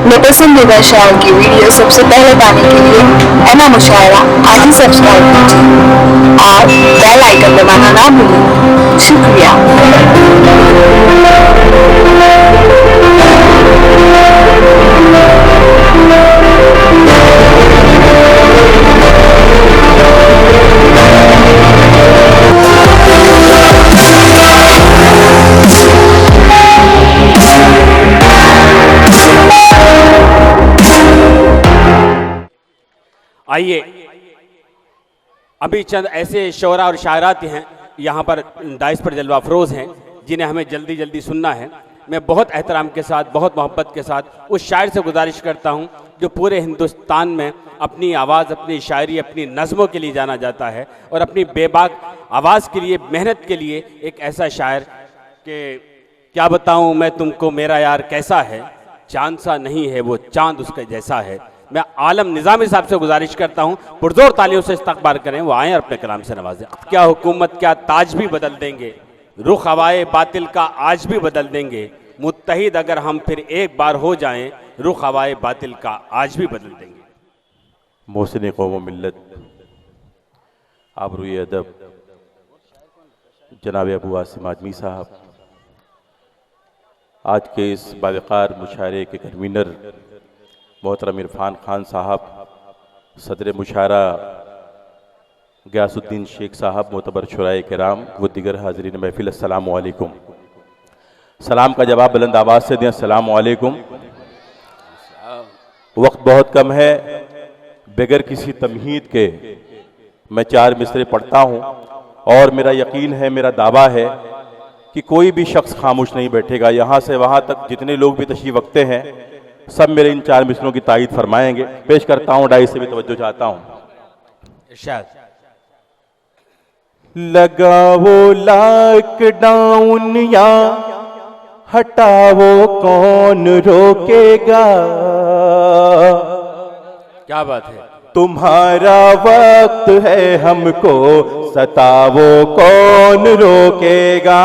अपने पसंदीदा शायर की वीडियो सबसे पहले पाने के लिए एना मुशायरा आज ही सब्सक्राइब कीजिए और बेल आइकन दबाना ना भूलें। शुक्रिया। आइए, अभी चंद ऐसे शोरा और शायरात हैं यहाँ पर डाइस पर जलवा अफरोज़ हैं जिन्हें हमें जल्दी जल्दी सुनना है। मैं बहुत एहतराम के साथ, बहुत मोहब्बत के साथ उस शायर से गुजारिश करता हूँ जो पूरे हिंदुस्तान में अपनी आवाज़, अपनी शायरी, अपनी नज़मों के लिए जाना जाता है और अपनी बेबाक आवाज़ के लिए, मेहनत के लिए एक ऐसा शायर कि क्या बताऊँ मैं तुमको मेरा यार कैसा है, चांद सा नहीं है वो चांद उसके जैसा है। मैं आलम निज़ामी साहब से गुजारिश करता हूं पुरजोर तालियों से इस्तकबाल करें, वो आएँ और अपने कलाम से नवाजें। क्या हुकूमत क्या ताज भी बदल देंगे, रुख हवाए बातिल का आज भी बदल देंगे, मुत्तहिद अगर हम फिर एक बार हो जाएं, रुख हवाए बातिल का आज भी बदल देंगे। मोहसिन कौम मिल्लत आबरूए अदब जनाब अबू आसिम आजमी साहब, आज के इस बावकार मुशायरे के कन्वीनर मोहतरम इरफान खान साहब, सदर मुशायरा गयासुद्दीन शेख साहब, मोतबर शुराए किराम व दिगर हाज़रीन महफिल, अस्सलामु अलैकुम। सलाम का जवाब बुलंद आवाज़ से दें, अस्सलामु अलैकुम। वक्त बहुत कम है, बगैर किसी तमहीद के मैं 4 मिसरे पढ़ता हूँ और मेरा यकीन है, मेरा दावा है कि कोई भी शख्स खामोश नहीं बैठेगा। यहाँ से वहाँ तक जितने लोग भी तशरीफ़ रखते हैं सब मेरे इन 4 मिसरों की तायीद फरमाएंगे। पेश करता हूँ, डाइस से भी तवज्जो चाहता हूँ। इरशाद। लगाओ लॉकडाउन या हटाओ कौन रोकेगा, क्या बात है। तुम्हारा वक्त है हमको सताओ कौन रोकेगा।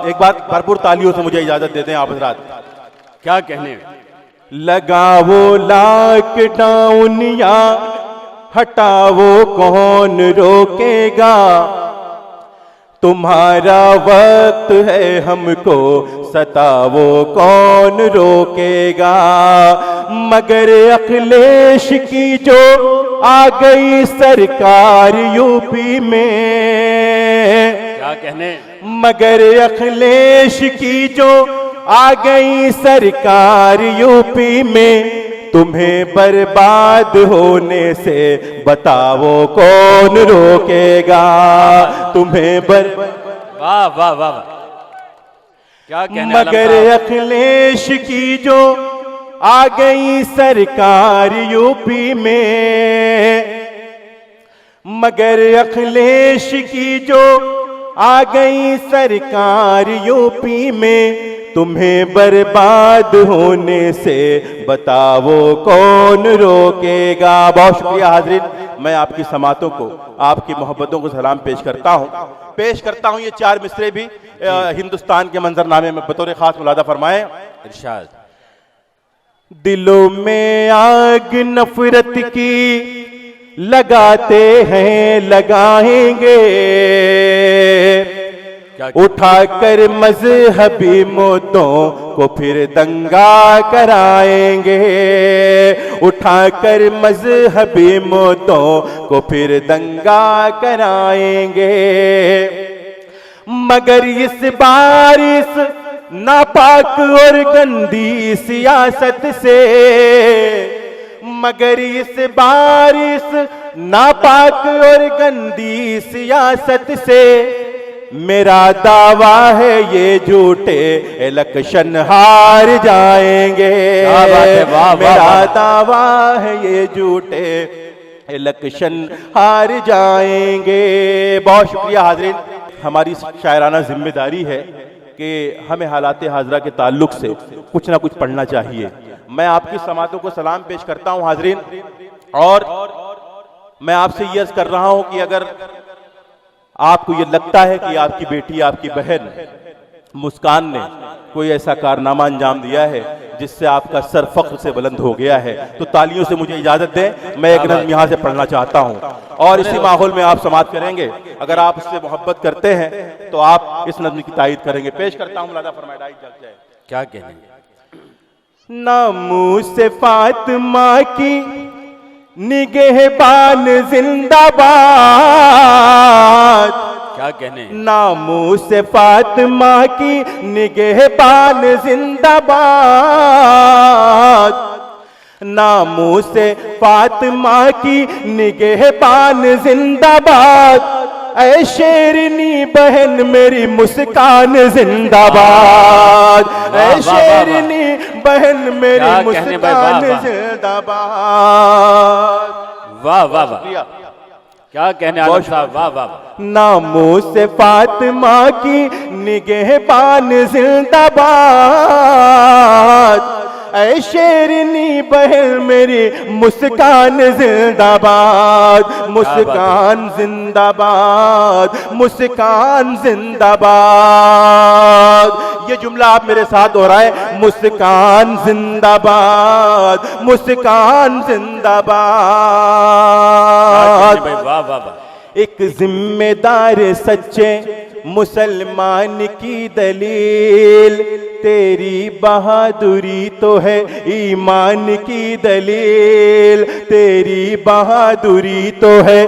एक बात भरपूर तालियों से मुझे इजाजत देते हैं आप हज़रात। क्या कहने। लगाओ लॉकडाउन या हटाओ कौन रोकेगा, तुम्हारा वक्त है हमको सताओ कौन रोकेगा। मगर अखिलेश की जो आ गई सरकार यूपी में, क्या कहने। मगर अखिलेश की जो आ गई सरकार यूपी में, तुम्हें बर्बाद होने से बताओ कौन रोकेगा, तुम्हें वाह वाह वाह, क्या कहने। मगर अखिलेश की जो आ गई सरकार यूपी में, मगर अखिलेश की जो आ गई सरकार यूपी में, तुम्हें बर्बाद होने से बताओ कौन रोकेगा। बहुत शुक्रिया हाज़रीन, मैं आपकी समातों को, आपकी मोहब्बतों को सलाम पेश करता हूँ। पेश करता हूँ ये 4 मिसरे भी हिंदुस्तान के मंजरनामे में बतौर खास मुलादा फरमाएं। इरशाद। दिलों में आग नफरत की लगाते हैं लगाएंगे, उठाकर मजहबी मुद्दों को फिर दंगा कराएंगे, उठाकर मजहबी मुद्दों को फिर दंगा कराएंगे। मगर इस बारिश नापाक और गंदी सियासत से, मगर इस बारिश नापाक और गंदी सियासत से, मेरा दावा है ये झूठे इलेक्शन हार जाएंगे। मेरा दावा है ये झूठे इलेक्शन हार जाएंगे। बहुत शुक्रिया हाज़रीन, हमारी शायराना जिम्मेदारी है कि हमें हालात हाजरा के ताल्लुक से कुछ ना कुछ पढ़ना चाहिए। मैं आपकी समातों को सलाम पेश करता हूँ हाज़रीन, और मैं आपसे ये अर्ज कर रहा हूँ कि अगर आपको ये लगता है कि आपकी बेटी, आपकी बहन मुस्कान ने कोई ऐसा कारनामा अंजाम दिया है जिससे आपका सर फख्र से बुलंद हो गया है, तो तालियों से मुझे इजाजत दें, मैं एक नज़्म यहाँ से पढ़ना चाहता हूँ और इसी माहौल में आप समाअत करेंगे। अगर आप इससे मोहब्बत करते हैं तो आप इस नज़्म की तायीद करेंगे। पेश करता हूँ, मुलादा फरमाए जग जाए। क्या कहने? नामू से फातिमा की निगहबान जिंदाबाद, क्या कहने? नामू से फातिमा की निगहबान जिंदाबाद, नामू से फातिमा की निगहबान जिंदाबाद, ऐ शेरनी बहन मेरी मुस्कान जिंदाबाद, ऐ शेरनी बहन मेरी मुस्कान जिंदाबाद। वाह वाह वाह, क्या कहने आलम साहब, वाह वाह। नामों से फातिमा की निगहबान जिंदाबाद, ऐ शेरनी बहन मेरी मुस्कान जिंदाबाद, मुस्कान जिंदाबाद, मुस्कान जिंदाबाद। ये जुमला आप मेरे साथ दोहराए, मुस्कान जिंदाबाद, मुस्कान जिंदाबाद। वाह वाह वाह। एक जिम्मेदार सच्चे मुसलमान की दलील, तेरी बहादुरी तो है ईमान की दलील, तेरी बहादुरी तो है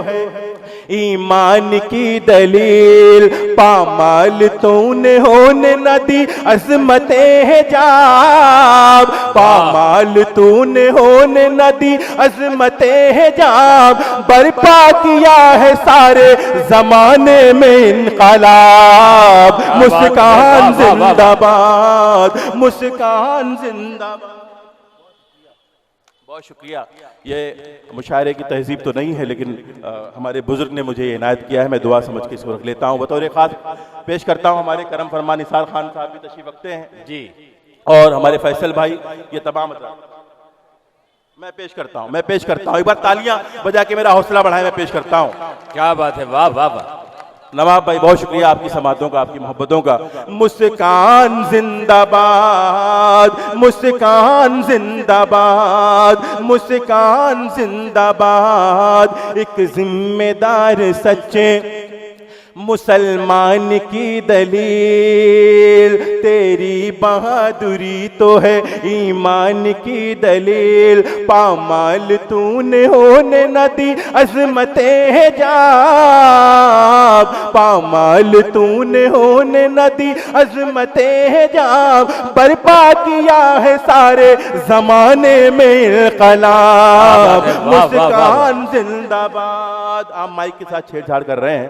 ईमान की दलील, पामाल तूने होने न दी अजमते हिजाब, पामाल तूने होने न दी अजमते हिजाब, बर्पा किया है सारे जमाने में इनकलाब, मुस्कान जिंदाबाद, मुस्कान जिंदाबाद। बहुत शुक्रिया। ये मुशायरे की तहजीब तो नहीं है, लेकिन हमारे बुजुर्ग ने मुझे ये इनायत किया है, मैं दुआ समझ के इसको रख लेता हूँ। बतौर खास पेश करता हूँ, हमारे करम फरमा निसार खान साहब भी तशरीफ रखते हैं जी, और हमारे फैसल भाई, ये तमाम मैं पेश करता हूँ। एक बार तालियां बजा के मेरा हौसला बढ़ाए, मैं पेश करता हूँ। क्या बात है, वाह वाह वाह। नवाब भाई बहुत शुक्रिया आपकी समातों का, आपकी मोहब्बतों का। मुस्कान जिंदाबाद, मुस्कान जिंदाबाद, मुस्कान जिंदाबाद, एक जिम्मेदार सच्चे मुसलमान की दलील, तेरी बहादुरी तो है ईमान की दलील, पामाल तूने होने न दी अजमते हिजाब, पामाल तूने होने न दी अजमते हिजाब, बर्पा किया है सारे जमाने में इनकलाब, मुस्कान जिंदाबाद। आप माइक के साथ छेड़छाड़ कर रहे हैं,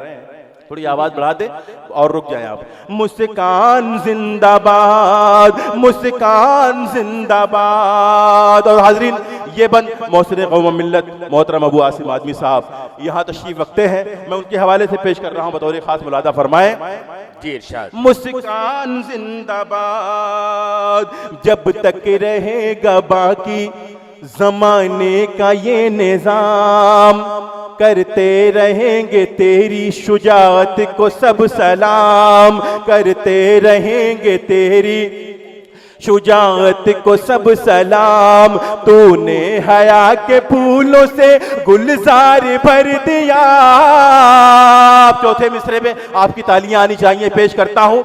थोड़ी आवाज बढ़ा दे और रुक जाए आप। मुस्कान जिंदाबाद, मुस्कान जिंदाबाद। और हाजरीन, ये बंद मोहसिन कौम मिल्लत मोहतरम अबू आसिम आदमी साहब यहाँ तशरीफ रखते हैं, मैं उनके हवाले से पेश कर रहा हूँ, बतौर खास मुलादा फरमाए जी इरशाद। मुस्कान जिंदाबाद, जब तक रहेगा बाकी जमाने का ये निजाम, करते रहेंगे तेरी शुजाअत को सब सलाम, करते रहेंगे तेरी शुजाअत को सब सलाम, तूने हया के फूलों से गुलजार भर दिया। चौथे मिसरे पे आपकी तालियां आनी चाहिए, पेश करता हूं।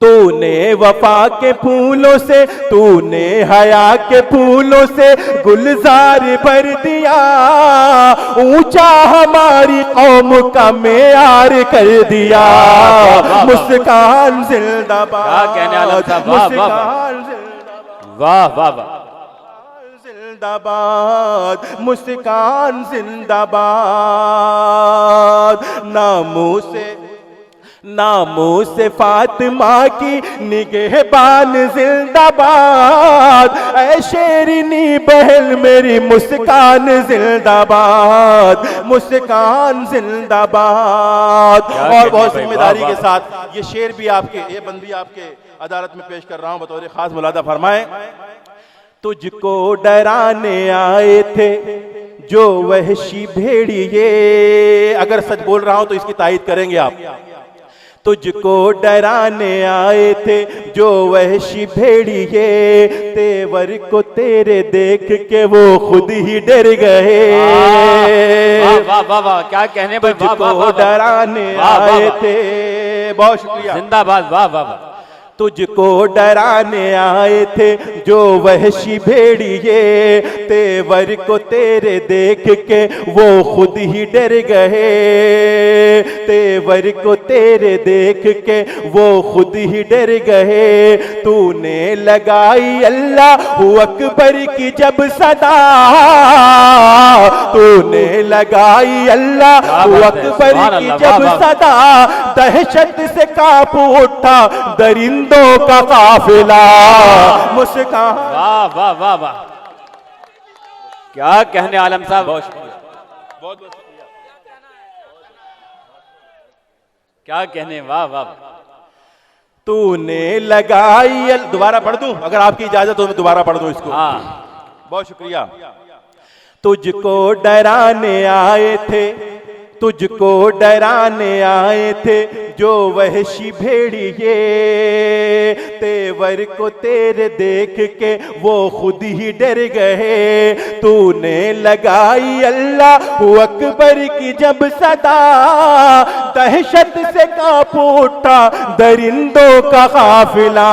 तूने वफा के फूलों से, तूने हया के फूलों से गुलजार भर दिया, ऊंचा हमारी कौम का मेयार कर दिया। मुस्कान जिंदाबाद, मुस्कान वाह वाह वाह, जिंदाबाद, मुस्कान जिंदाबाद। नामों से फातिमा की निगहबान जिंदाबाद, ऐ शेरनी बहन मेरी मुस्कान जिंदाबाद, मुस्कान जिंदाबाद। और बहुत जिम्मेदारी के साथ ये शेर भी आपके, ये बंदी आपके अदालत में पेश कर रहा हूं, बतौर खास मुलादा फरमाए। तुझको डराने आए थे जो वहशी भेड़िए, अगर सच बोल रहा हूं तो इसकी तायीद करेंगे आप। तुझको डराने आए थे जो वहशी भेड़िए, तेवर को तेरे देख के वो खुद ही डर गए। वाह वाह वाह वाह, क्या कहने भाई, वाह वाह वाह, तुझको डराने वाह, वाह, आए वाह। थे, बहुत शुक्रिया। जिंदाबाद, वाह वाह वाह। तुझको डराने आए थे जो वहशी भेड़िए, तेवर को तेरे देख के वो खुद ही डर गए। तेवर को तेरे देख के वो खुद ही डर गए। तूने लगाई अल्लाह अकबर की जब सदा, तूने लगाई अल्लाह अकबर की जब सदा, दहशत से कांप उठा दरिंदों का काफिला। मुस्कान, वाह वाह वाह वाह, क्या कहने आलम साहब, बहुत शुक्रिया, बहुत बहुत शुक्रिया। क्या कहने, वाह वाह। तूने लगाई, दोबारा पढ़ दूं अगर आपकी इजाजत हो, मैं दोबारा पढ़ दूं इसको। हाँ, बहुत शुक्रिया। तुझको डराने आए थे, तुझको डराने आए थे जो वहशी भेड़िए, तेवर को तेरे देख के वो खुद ही डर गए। तूने लगाई अल्लाह अकबर की जब सदा, दहशत से कांप उठा दरिंदों का काफिला।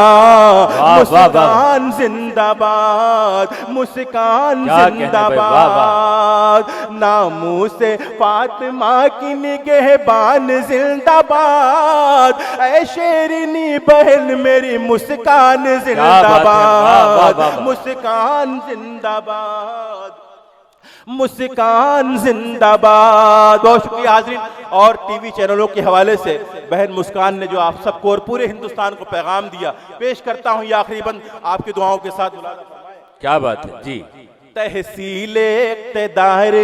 मुस्कान जिंदाबाद, मुस्कान जिंदाबाद, नामू से फातिमा की निगहबान जिंदाबाद, ऐ शेरनी बहन मेरी मुस्कान जिंदाबाद, मुस्कान जिंदाबाद, मुस्कान जिंदाबाद। बहुत शुक्रिया हाज़रीन। और टीवी चैनलों के हवाले से बहन मुस्कान ने जो आप सबको और पूरे हिंदुस्तान को पैगाम दिया, पेश करता हूं ये आखिरी बंद आपकी दुआओं के साथ। क्या बात है जी। तहसीले इक़्तिदार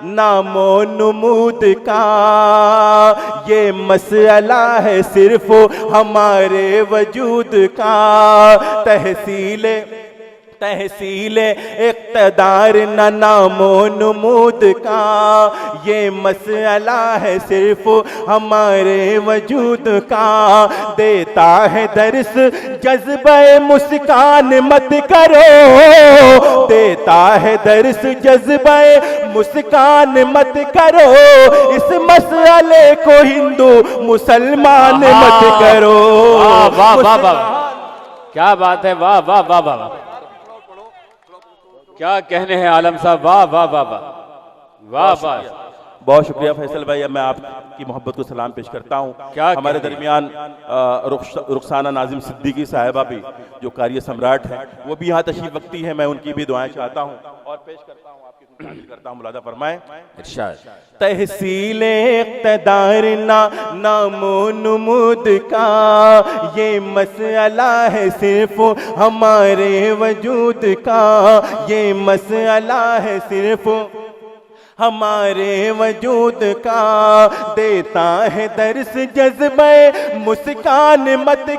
नामो नमूद का ये मसला है सिर्फ हमारे वजूद का। तहसीले इक़्तिदार नामो नमूद का ये मसला है सिर्फ हमारे वजूद का। देता है दर्स जज्बे मुस्कान मत करो, देता है दर्स जज्बे मुस्कान मत करो। इस मसले को हिंदू मुसलमान मत करो। वाह वाह वाह, क्या बात है, वाह वाह वाह वाह, क्या कहने हैं आलम साहब, वाह वाह वाह वाह वाह वाह। बहुत शुक्रिया फैसल भाई। अब मैं आपकी मोहब्बत को सलाम पेश करता हूँ। हमारे दरमियान रुखसाना नाजिम सिद्दीकी साहिबा भी जो कार्य सम्राट है, वो भी यहाँ तशरीफ रखती है। मैं उनकी भी दुआएं चाहता हूँ और पेश करता हूँ, आपकी गुज़ारिश करता हूँ, मुलादा फरमाएं। तहसीले इक़्तिदार नामो नमूद का ये मसला है सिर्फ हमारे वजूद का। ये मसला है सिर्फ हमारे वजूद का। देता है दर्स जज्बे मुस्कान मत